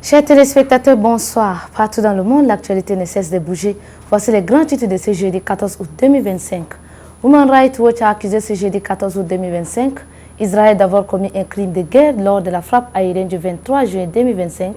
Chers téléspectateurs, bonsoir. Partout dans le monde, l'actualité ne cesse de bouger. Voici les grands titres de ce jeudi 14 août 2025. Women Rights Watch a accusé ce jeudi 14 août 2025 Israël d'avoir commis un crime de guerre lors de la frappe aérienne du 23 juin 2025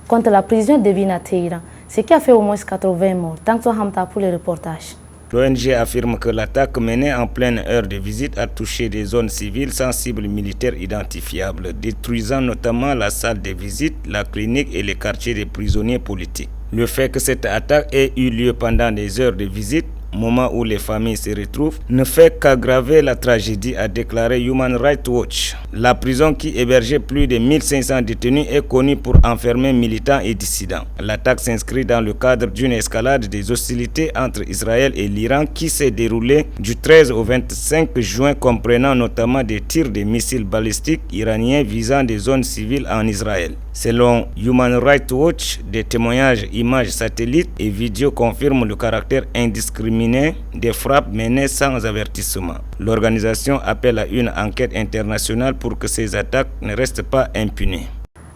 contre la prison de Vin à Téhéran, ce qui a fait au moins 80 morts. Tanto Hamta pour le reportage. L'ONG affirme que l'attaque menée en pleine heure de visite a touché des zones civiles sans cible militaire identifiable, détruisant notamment la salle de visite, la clinique et les quartiers des prisonniers politiques. Le fait que cette attaque ait eu lieu pendant des heures de visite, moment où les familles se retrouvent, ne fait qu'aggraver la tragédie, a déclaré Human Rights Watch. La prison qui hébergeait plus de 1500 détenus est connue pour enfermer militants et dissidents. L'attaque s'inscrit dans le cadre d'une escalade des hostilités entre Israël et l'Iran qui s'est déroulée du 13 au 25 juin, comprenant notamment des tirs de missiles balistiques iraniens visant des zones civiles en Israël. Selon Human Rights Watch, des témoignages, images, satellites et vidéos confirment le caractère indiscriminé des frappes menées sans avertissement. L'organisation appelle à une enquête internationale pour que ces attaques ne restent pas impunées.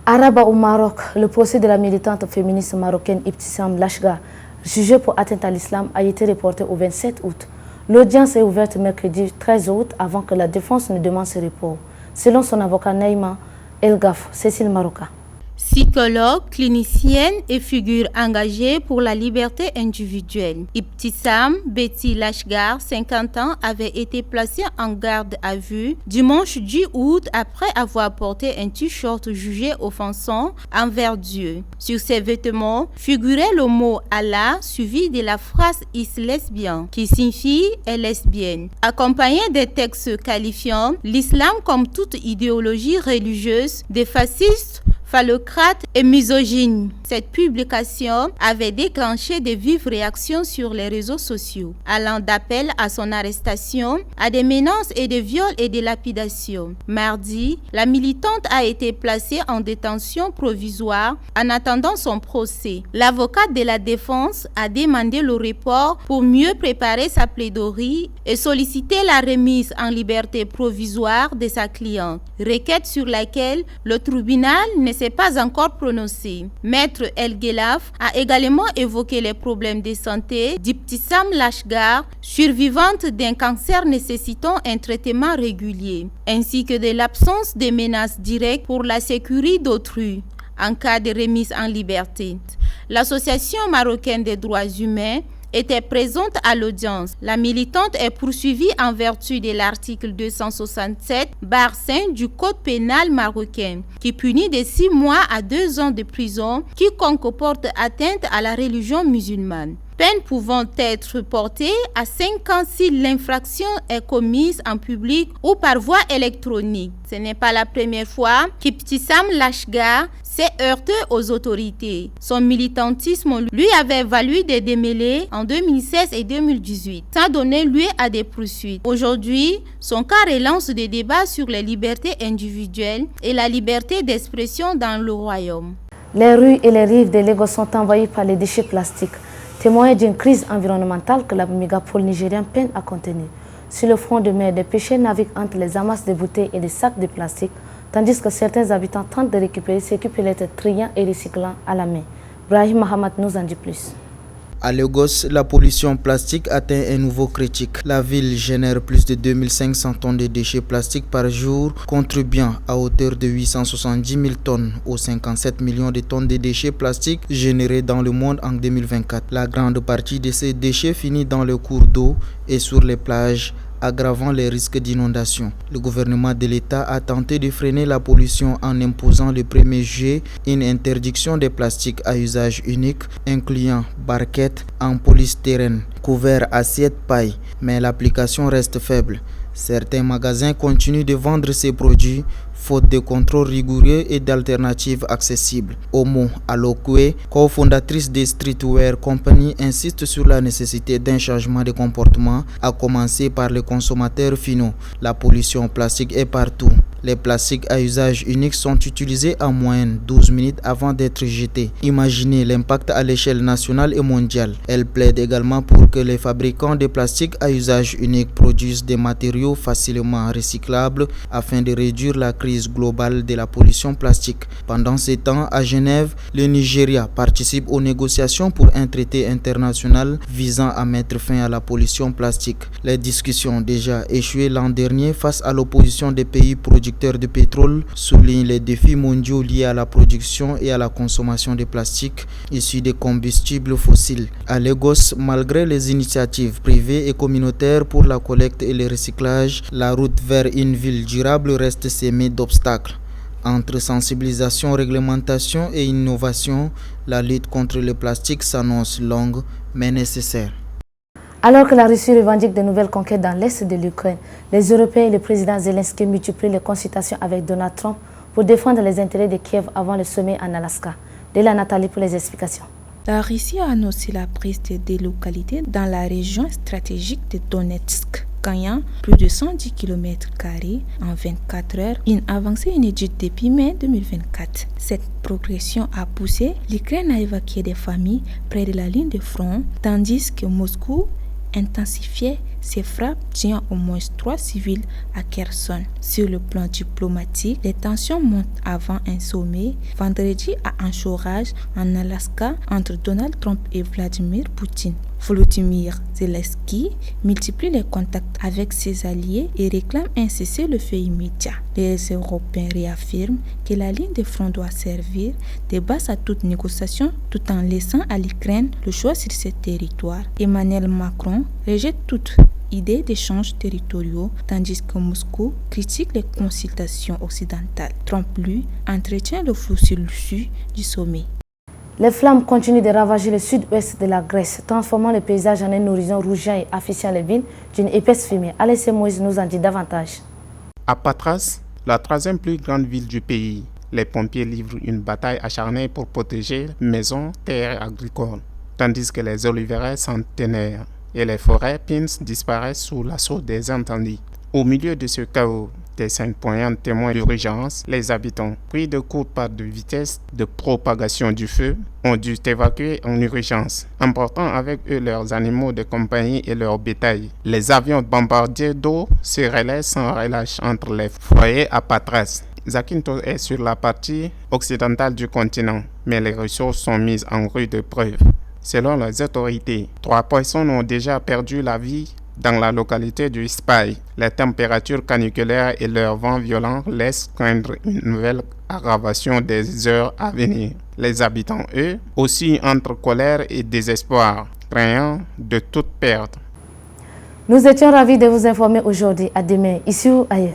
À Rabat au Maroc, le procès de la militante féministe marocaine Ibtissam Lachgar, jugée pour atteinte à l'islam, a été reporté au 27 août. L'audience est ouverte mercredi 13 août avant que la défense ne demande ce report. Selon son avocat Naïma Elgaf, Cécile Maroca. Psychologue, clinicienne et figure engagée pour la liberté individuelle. Ibtissam Betty Lachgar, 50 ans, avait été placée en garde à vue dimanche 10 août après avoir porté un t-shirt jugé offensant envers Dieu. Sur ses vêtements figurait le mot Allah suivi de la phrase « is lesbien » qui signifie « est lesbienne ». Accompagné des textes qualifiant l'islam comme toute idéologie religieuse des fascistes, phallocrate et misogyne. Cette publication avait déclenché de vives réactions sur les réseaux sociaux, allant d'appels à son arrestation à des menaces et des viols et des lapidations. Mardi, la militante a été placée en détention provisoire en attendant son procès. L'avocate de la défense a demandé le report pour mieux préparer sa plaidoirie et solliciter la remise en liberté provisoire de sa cliente, requête sur laquelle le tribunal ne s'est pas encore prononcé. Maître El Gelaf a également évoqué les problèmes de santé d'Ibtissam Lachgar, survivante d'un cancer nécessitant un traitement régulier, ainsi que de l'absence de menaces directes pour la sécurité d'autrui en cas de remise en liberté. L'Association marocaine des droits humains était présente à l'audience. La militante est poursuivie en vertu de l'article 267-5 du Code pénal marocain, qui punit de 6 mois à 2 ans de prison quiconque porte atteinte à la religion musulmane. Peine pouvant être portée à 5 ans si l'infraction est commise en public ou par voie électronique. Ce n'est pas la première fois qu'Ibtissam Lachgar s'est heurté aux autorités. Son militantisme lui avait valu des démêlés en 2016 et 2018, sans donner lieu à des poursuites. Aujourd'hui, son cas relance des débats sur les libertés individuelles et la liberté d'expression dans le royaume. Les rues et les rives de Lagos sont envahies par les déchets plastiques, témoin d'une crise environnementale que la mégapole nigérienne peine à contenir. Sur le front de mer, des pêcheurs naviguent entre les amasses de bouteilles et des sacs de plastique, tandis que certains habitants tentent de récupérer ce qui peut être triant et recyclant à la main. Brahim Mahamat nous en dit plus. À Lagos, la pollution plastique atteint un nouveau critique. La ville génère plus de 2500 tonnes de déchets plastiques par jour, contribuant à hauteur de 870 000 tonnes aux 57 millions de tonnes de déchets plastiques générés dans le monde en 2024. La grande partie de ces déchets finit dans les cours d'eau et sur les plages, aggravant les risques d'inondation. Le gouvernement de l'État a tenté de freiner la pollution en imposant le 1er juillet une interdiction des plastiques à usage unique, incluant barquettes en polystyrène, couverts, assiettes, paille, mais l'application reste faible. Certains magasins continuent de vendre ces produits faute de contrôle rigoureux et d'alternatives accessibles. Omo Alokwe, cofondatrice de Streetwear Company, insiste sur la nécessité d'un changement de comportement, à commencer par les consommateurs finaux. La pollution plastique est partout. Les plastiques à usage unique sont utilisés en moyenne 12 minutes avant d'être jetés. Imaginez l'impact à l'échelle nationale et mondiale. Elle plaide également pour que les fabricants de plastiques à usage unique produisent des matériaux facilement recyclables afin de réduire la crise crise globale de la pollution plastique. Pendant ce temps, à Genève, le Nigeria participe aux négociations pour un traité international visant à mettre fin à la pollution plastique. Les discussions ont déjà échoué l'an dernier face à l'opposition des pays producteurs de pétrole soulignent les défis mondiaux liés à la production et à la consommation de plastique issus des combustibles fossiles. À Lagos, malgré les initiatives privées et communautaires pour la collecte et le recyclage, la route vers une ville durable reste semée d'obstacles. Entre sensibilisation, réglementation et innovation, la lutte contre le plastique s'annonce longue mais nécessaire. Alors que la Russie revendique de nouvelles conquêtes dans l'est de l'Ukraine, les Européens et le président Zelensky multiplient les consultations avec Donald Trump pour défendre les intérêts de Kiev avant le sommet en Alaska. Déla Nathalie pour les explications. La Russie a annoncé la prise de des localités dans la région stratégique de Donetsk, gagnant plus de 110 km² en 24 heures, une avancée inédite depuis mai 2024. Cette progression a poussé l'Ukraine à évacuer des familles près de la ligne de front, tandis que Moscou intensifiait ses frappes, tuant au moins 3 civils à Kherson. Sur le plan diplomatique, les tensions montent avant un sommet vendredi à Anchorage, en Alaska, entre Donald Trump et Vladimir Poutine. Volodymyr Zelensky multiplie les contacts avec ses alliés et réclame un cessez-le-feu immédiat. Les Européens réaffirment que la ligne de front doit servir de base à toute négociation tout en laissant à l'Ukraine le choix sur ses territoires. Emmanuel Macron rejette toute idée d'échanges territoriaux, tandis que Moscou critique les consultations occidentales. Trump, lui, entretient le flou sur l'issue du sommet. Les flammes continuent de ravager le sud-ouest de la Grèce, transformant le paysage en un horizon rougeant et affichant les villes d'une épaisse fumée. Alessio Moïse nous en dit davantage. À Patras, la troisième plus grande ville du pays, les pompiers livrent une bataille acharnée pour protéger maisons, terres agricoles, tandis que les oliveraies centenaires et les forêts pines disparaissent sous l'assaut des incendies. Au milieu de ce chaos, des 5 poignants témoins d'urgence, les habitants, pris de court par de vitesse de propagation du feu, ont dû évacuer en urgence, emportant avec eux leurs animaux de compagnie et leur bétail. Les avions bombardiers d'eau se relaient sans relâche entre les foyers à Patras. Zakynthos est sur la partie occidentale du continent, mais les ressources sont mises en rude épreuve. Selon les autorités, 3 personnes ont déjà perdu la vie dans la localité du Spy. Les températures caniculaires et leurs vents violents laissent craindre une nouvelle aggravation des heures à venir. Les habitants, eux, aussi entre colère et désespoir, craignant de toute perte. Nous étions ravis de vous informer aujourd'hui. À demain, ici ou ailleurs.